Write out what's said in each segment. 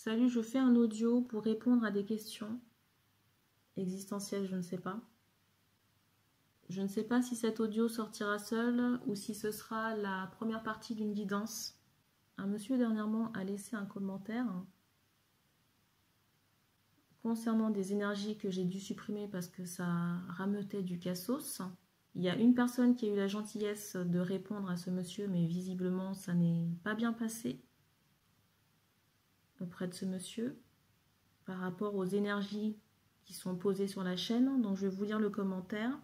Salut, je fais un audio pour répondre à des questions existentielles, je ne sais pas. Je ne sais pas si cet audio sortira seul ou si ce sera la première partie d'une guidance. Un monsieur dernièrement a laissé un commentaire concernant des énergies que j'ai dû supprimer parce que ça rameutait du cassos. Il y a une personne qui a eu la gentillesse de répondre à ce monsieur, mais visiblement ça n'est pas bien passé auprès de ce monsieur par rapport aux énergies qui sont posées sur la chaîne. Donc je vais vous lire le commentaire.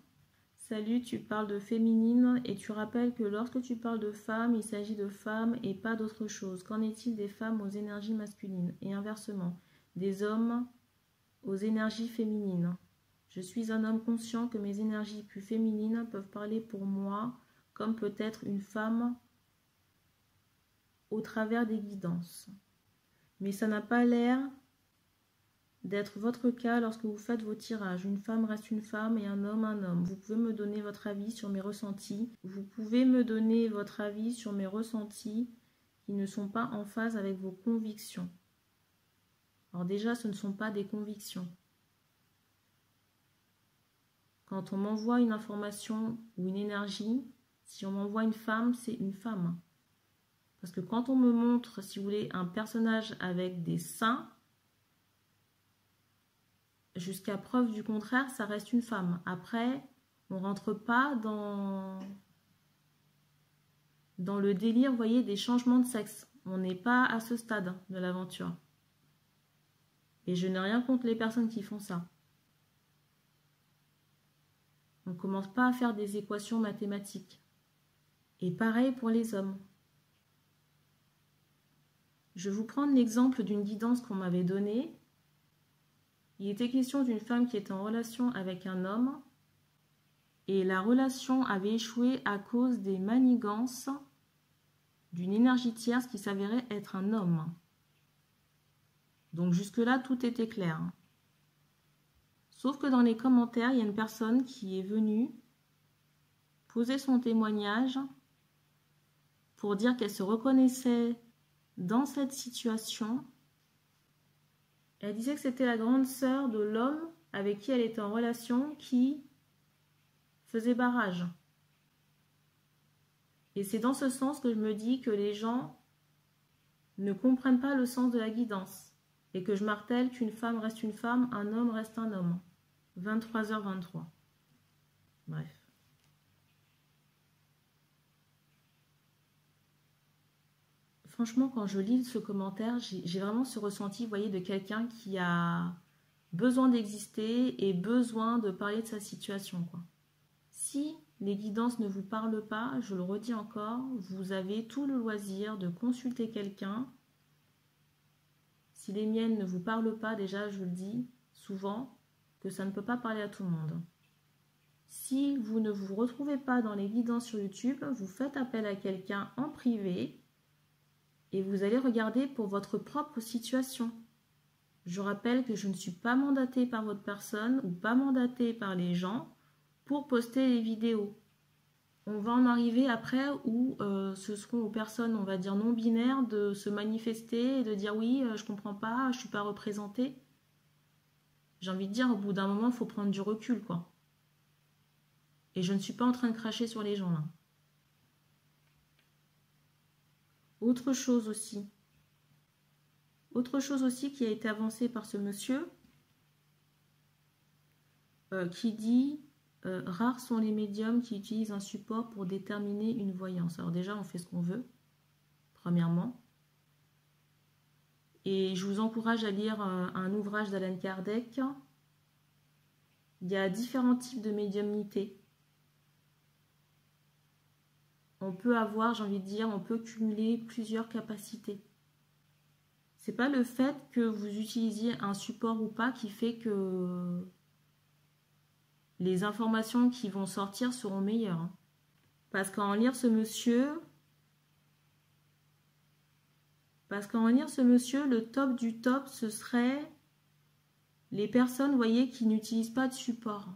Salut, tu parles de féminine et tu rappelles que lorsque tu parles de femmes, il s'agit de femmes et pas d'autre chose. Qu'en est-il des femmes aux énergies masculines et inversement, des hommes aux énergies féminines? Je suis un homme conscient que mes énergies plus féminines peuvent parler pour moi, comme peut-être une femme au travers des guidances. Mais ça n'a pas l'air d'être votre cas lorsque vous faites vos tirages. Une femme reste une femme et un homme un homme. Vous pouvez me donner votre avis sur mes ressentis. Vous pouvez me donner votre avis sur mes ressentis qui ne sont pas en phase avec vos convictions. Alors déjà, ce ne sont pas des convictions. Quand on m'envoie une information ou une énergie, si on m'envoie une femme, c'est une femme. Parce que quand on me montre, si vous voulez, un personnage avec des seins, jusqu'à preuve du contraire, ça reste une femme. Après, on ne rentre pas dans le délire, vous voyez, des changements de sexe. On n'est pas à ce stade de l'aventure. Et je n'ai rien contre les personnes qui font ça. On ne commence pas à faire des équations mathématiques. Et pareil pour les hommes. Je vais vous prendre l'exemple d'une guidance qu'on m'avait donnée. Il était question d'une femme qui était en relation avec un homme et la relation avait échoué à cause des manigances d'une énergie tierce qui s'avérait être un homme. Donc jusque-là, tout était clair. Sauf que dans les commentaires, il y a une personne qui est venue poser son témoignage pour dire qu'elle se reconnaissait dans cette situation. Elle disait que c'était la grande sœur de l'homme avec qui elle était en relation qui faisait barrage. Et c'est dans ce sens que je me dis que les gens ne comprennent pas le sens de la guidance. Et que je martèle qu'une femme reste une femme, un homme reste un homme. 23h23. Bref. Franchement, quand je lis ce commentaire, j'ai vraiment ce ressenti, vous voyez, de quelqu'un qui a besoin d'exister et besoin de parler de sa situation, quoi. Si les guidances ne vous parlent pas, je le redis encore, vous avez tout le loisir de consulter quelqu'un. Si les miennes ne vous parlent pas, déjà, je le dis souvent, que ça ne peut pas parler à tout le monde. Si vous ne vous retrouvez pas dans les guidances sur YouTube, vous faites appel à quelqu'un en privé et vous allez regarder pour votre propre situation. Je rappelle que je ne suis pas mandatée par votre personne ou pas mandatée par les gens pour poster les vidéos. On va en arriver après où ce seront aux personnes, on va dire, non binaires de se manifester et de dire oui, je comprends pas, je suis pas représentée. J'ai envie de dire, au bout d'un moment, il faut prendre du recul, quoi. Et je ne suis pas en train de cracher sur les gens, là. Autre chose aussi qui a été avancée par ce monsieur, qui dit rares sont les médiums qui utilisent un support pour déterminer une voyance. Alors déjà, on fait ce qu'on veut, premièrement. Et je vous encourage à lire un ouvrage d'Allan Kardec. Il y a différents types de médiumnité. On peut avoir, j'ai envie de dire, on peut cumuler plusieurs capacités. C'est pas le fait que vous utilisiez un support ou pas qui fait que les informations qui vont sortir seront meilleures. Parce qu'en lire ce monsieur, le top du top, ce serait les personnes, vous voyez, qui n'utilisent pas de support.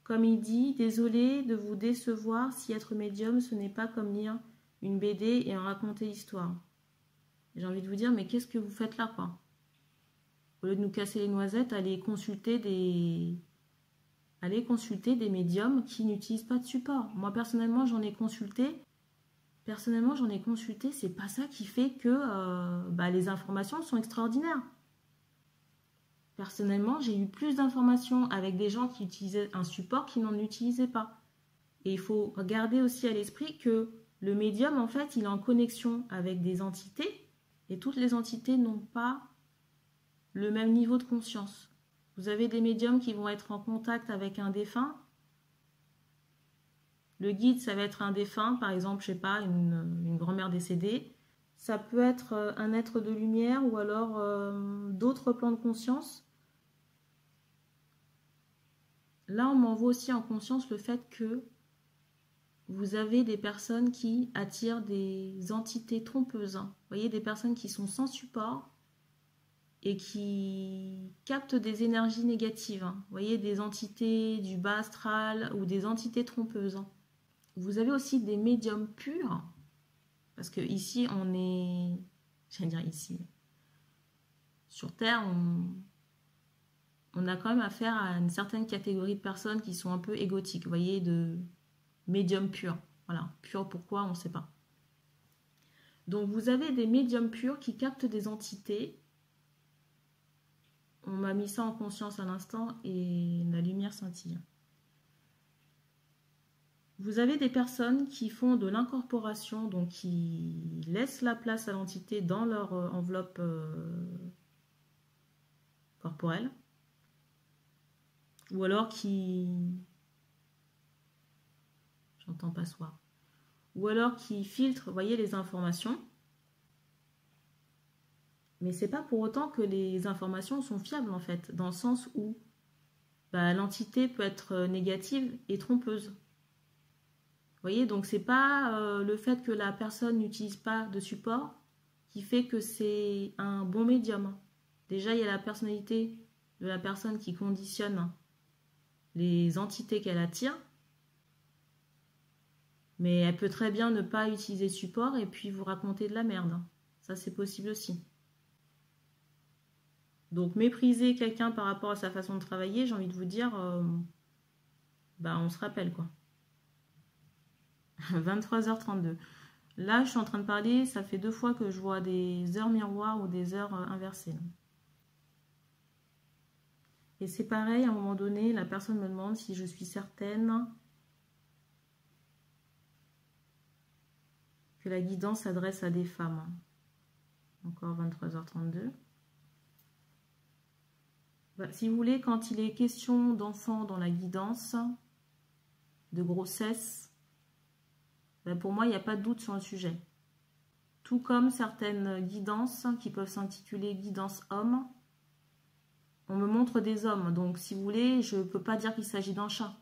Comme il dit, désolé de vous décevoir si être médium, ce n'est pas comme lire une BD et en raconter l'histoire. J'ai envie de vous dire, mais qu'est-ce que vous faites là, quoi? Au lieu de nous casser les noisettes, allez consulter des médiums qui n'utilisent pas de support. Moi, personnellement, j'en ai consulté. C'est pas ça qui fait que les informations sont extraordinaires. Personnellement, j'ai eu plus d'informations avec des gens qui utilisaient un support qui n'en utilisaient pas. Et il faut garder aussi à l'esprit que le médium, en fait, il est en connexion avec des entités et toutes les entités n'ont pas le même niveau de conscience. Vous avez des médiums qui vont être en contact avec un défunt. Le guide, ça va être un défunt, par exemple, je sais pas, une grand-mère décédée. Ça peut être un être de lumière ou alors d'autres plans de conscience. Là, on m'envoie aussi en conscience le fait que vous avez des personnes qui attirent des entités trompeuses. Vous voyez, des personnes qui sont sans support et qui captent des énergies négatives. Vous voyez, des entités du bas astral ou des entités trompeuses. Vous avez aussi des médiums purs, parce que ici, on est... J'allais dire ici. Sur Terre, on a quand même affaire à une certaine catégorie de personnes qui sont un peu égotiques, vous voyez, de médiums purs. Voilà, purs pourquoi, on ne sait pas. Donc vous avez des médiums purs qui captent des entités. On m'a mis ça en conscience à l'instant et la lumière scintille. Vous avez des personnes qui font de l'incorporation, donc qui laissent la place à l'entité dans leur enveloppe corporelle. Ou alors qui... J'entends pas soir. Ou alors qui filtrent, vous voyez, les informations. Mais c'est pas pour autant que les informations sont fiables, en fait. Dans le sens où l'entité peut être négative et trompeuse. Vous voyez, donc c'est pas le fait que la personne n'utilise pas de support qui fait que c'est un bon médium. Déjà, il y a la personnalité de la personne qui conditionne les entités qu'elle attire, mais elle peut très bien ne pas utiliser support et puis vous raconter de la merde. Ça, c'est possible aussi. Donc, mépriser quelqu'un par rapport à sa façon de travailler, j'ai envie de vous dire, on se rappelle, quoi. 23h32. Là, je suis en train de parler, ça fait 2 fois que je vois des heures miroirs ou des heures inversées. Et c'est pareil, à un moment donné, la personne me demande si je suis certaine que la guidance s'adresse à des femmes. Encore 23h32. Si vous voulez, quand il est question d'enfants dans la guidance, de grossesse, pour moi, il n'y a pas de doute sur le sujet. Tout comme certaines guidances qui peuvent s'intituler guidance homme, on me montre des hommes. Donc, si vous voulez, je ne peux pas dire qu'il s'agit d'un chat.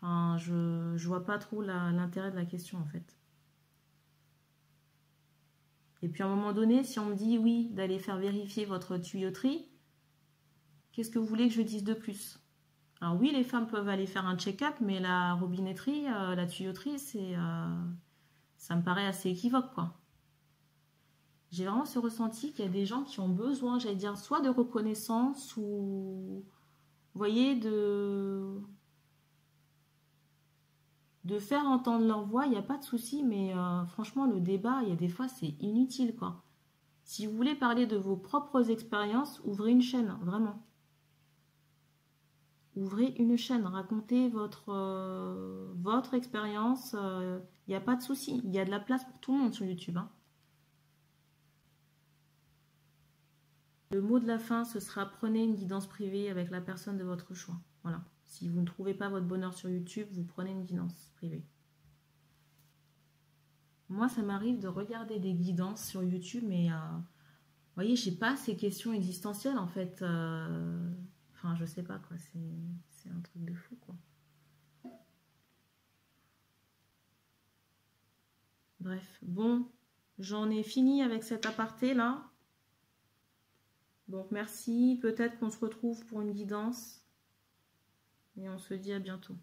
Enfin, je ne vois pas trop l'intérêt de la question, en fait. Et puis, à un moment donné, si on me dit, oui, d'aller faire vérifier votre tuyauterie, qu'est-ce que vous voulez que je dise de plus? Alors oui, les femmes peuvent aller faire un check-up, mais la robinetterie, la tuyauterie, ça me paraît assez équivoque, quoi. J'ai vraiment ce ressenti qu'il y a des gens qui ont besoin, j'allais dire, soit de reconnaissance ou, vous voyez, de faire entendre leur voix. Il n'y a pas de souci, mais franchement, le débat, il y a des fois, c'est inutile, quoi. Si vous voulez parler de vos propres expériences, ouvrez une chaîne, vraiment. Ouvrez une chaîne, racontez votre expérience. Il n'y a pas de souci. Il y a de la place pour tout le monde sur YouTube. Hein. Le mot de la fin, ce sera prenez une guidance privée avec la personne de votre choix. Voilà. Si vous ne trouvez pas votre bonheur sur YouTube, vous prenez une guidance privée. Moi, ça m'arrive de regarder des guidances sur YouTube, mais vous voyez, je n'ai pas ces questions existentielles en fait. Enfin, je sais pas quoi, c'est un truc de fou quoi. Bref, bon, j'en ai fini avec cet aparté là. Donc merci, peut-être qu'on se retrouve pour une guidance. Et on se dit à bientôt.